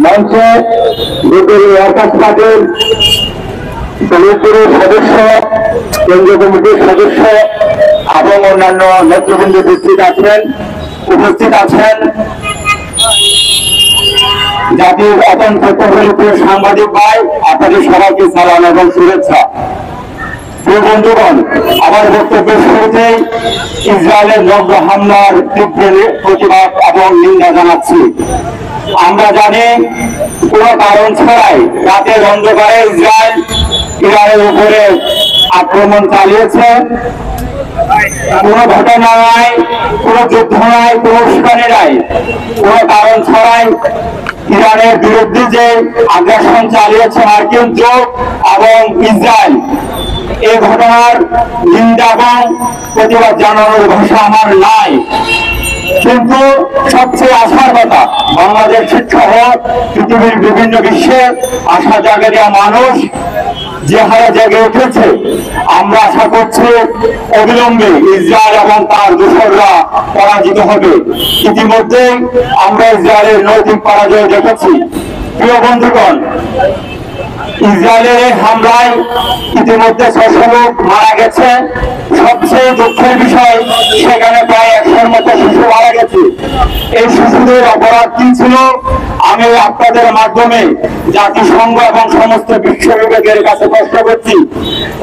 মঞ্চে BJP workers পার্টির সমিতির সদস্য, কেন্দ্রীয় কমিটির সদস্য এবং অন্যান্য নেতৃবৃন্দ উপস্থিত আছেন জাতির অত্যন্ত প্রবলিত সাংবাদিক ভাই, আপনাদের সবাইকে সালাম এবং শুভেচ্ছা। প্রিয় বন্ধুগণ, আমার বক্তব্যের শুরুতেই ইসরায়েলের নগ্ন হামলার তীব্র প্রতিবাদ এবং নিন্দা জানাচ্ছি। আমরা জানি কোন কারণ ছাড়াই রাতের অন্ধকারে ইসরায়েল ইরানের উপরে আক্রমণ চালিয়েছে। কোন ঘটনা নাই, কোন যুদ্ধ নাই, কোন উস্কানি নাই, কোন কারণ ছাড়াই ইরানের বিরুদ্ধে যে আগ্রাসন চালিয়েছে মার্কিন জোট এবং ইসরায়েল, এই ঘটনার নিন্দা এবং প্রতিবাদ জানানোর ভাষা আমার নাই। কিন্তু সবচেয়ে আশার কথা, বাংলাদেশ শিক্ষা হোক পৃথিবীর বিভিন্ন বিশ্বে আশা জাগে দেওয়া মানুষ যে হারে জেগে উঠেছে, আমরা আশা করছি অবিলম্বে ইসরায়েল এবং তার দোসররা পরাজিত হবে। ইতিমধ্যে আমরা ইসরায়েলের নৈতিক পরাজয় দেখেছি। প্রিয় বন্ধুগণ, ইসরায়েলের এই হামলায় ইতিমধ্যে 600 লোক মারা গেছে। সবচেয়ে দুঃখের বিষয়, সেখানে প্রায় 100-র মতো শিশু মারা গেছে। এই শিশুদের অপরাধ কি ছিল? আমি আপনাদের মাধ্যমে জাতিসংঘ এবং সমস্ত বিশ্ব বিবেকের কাছে প্রশ্ন করছি।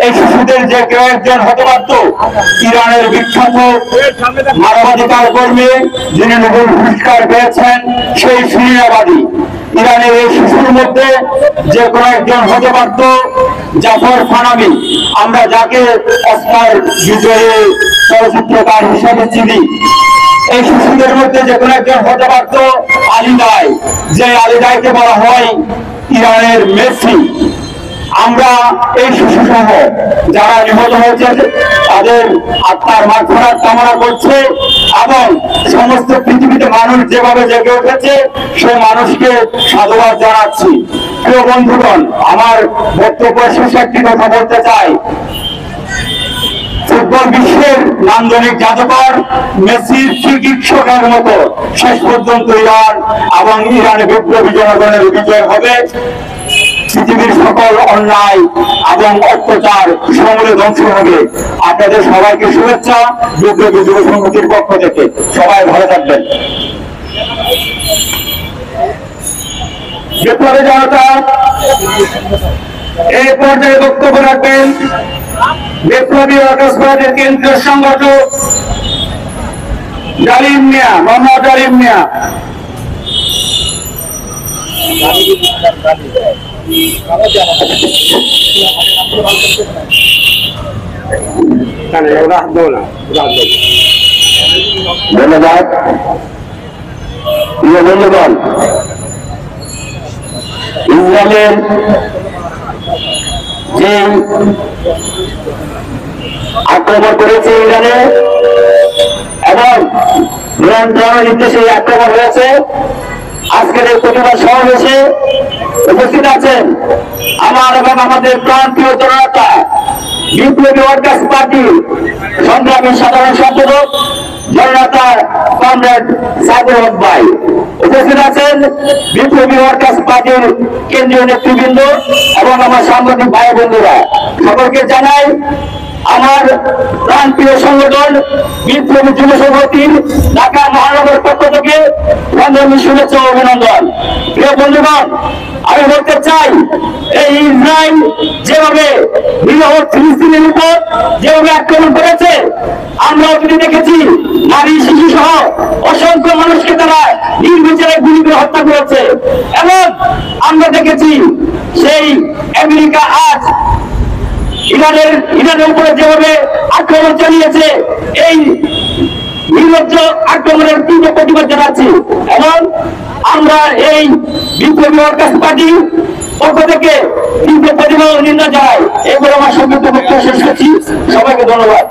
এই শিশুদের যে কেউ একজন হতে পারত। ইরানের বিখ্যাত মানবাধিকার কর্মী, যিনি নোবেল পুরস্কার পেয়েছেন, সেই সুন্নিবাদী ইরানের এই শিশুর মধ্যে যে কোনো একজন হতে পারত জাফর ফানাবি, আমরা যাকে অস্কার বিজয়ী চলচ্চিত্রকার হিসেবে চিনি। এই শিশুদের মধ্যে যে কোনো একজন হতে পারত আলী দায়, যে আলী দায়কে বলা হয় ইরানের মেসি। আমরা এই শিশু সহ যারা নিহত হয়েছে তাদের আত্মার মাগফিরাত কামনা করছে এবং সমস্ত পৃথিবীতে মানুষ যেভাবে জেগে উঠেছে সেই মানুষকে সাধুবাদ জানাচ্ছি। প্রিয় বন্ধুগণ, আমার বক্তব্য শেষে একটি কথা বলতে চাই। ফুটবল বিশ্বের নান্দনিক জাদুকর মেসির চিকিৎসকের মতো শেষ পর্যন্ত ইরান এবং ইরানে বিপ্লবী জনগণের বিজয় হবে। পৃথিবীর সকল অন্যায় এবং অত্যাচার সমূলে ধ্বংস হবে। আপনাদের সবাইকে শুভেচ্ছা বিপ্লবী যুব সংহতির পক্ষ থেকে। সবাই ভালো থাকবেন। বিপ্লবী জনতা এই পর্যায়ে বক্তব্য রাখবেন বিপ্লবী ওয়ার্কার্স পার্টির কেন্দ্রীয় সংগঠক জালিম মিয়া, মোহাম্মদ জালিম মিয়া। ধন্যবাদ। প্রিয় বন্ধুগণ, ইসরায়েলের যে আক্রমণ করেছে ইরানে এবং নিয়ন্ত্রণের নির্দেশে আক্রমণ হয়েছে, আজকের এই প্রতিবাদ সমাবেশে উপস্থিত আছেন আমার এবং আমাদের প্রান্তীয় জনতা বিপ্লবী ওয়ার্কার্স পার্টির সংগ্রামী সাধারণ সম্পাদক জনতা কমরেড সাইদুল হক ভাই। উপস্থিত আছেন বিপ্লবী ওয়ার্কার্স পার্টির কেন্দ্রীয় নেতৃবৃন্দ এবং আমার সাংবাদিক ভাই বন্ধুরা। সকলকে জানাই আমার প্রান্তীয় সংগঠন বিপ্লবী যুব সংহতির ঢাকা মহানগর পক্ষ থেকে সংগ্রামী শুভেচ্ছা ও অভিনন্দন। প্রিয় বন্ধুগণ, আমি বলতে চাই, এই ইসরায়েল যেভাবে নিরহ ফিলিস্তিনের উপর যেভাবে আক্রমণ করেছে, আমরাও যদি দেখেছি নারী শিশু সহ অসংখ্য মানুষকে তারা নির্বিচারে গুলি করে হত্যা করেছে। এবং আমরা দেখেছি সেই আমেরিকা আজ ইরানের উপরে যেভাবে আক্রমণ চালিয়েছে, এই নির্লজ্জ আক্রমণের তীব্র প্রতিবাদ জানাচ্ছি। এবং আমরা এই বিপ্লবী ওয়ার্কার্স পার্টি পক্ষ থেকে তীব্র প্রতিবাদ নিন্দা জানাই। এরপর আমার সংক্ষিপ্ত বক্তব্য শেষ করছি। সবাইকে ধন্যবাদ।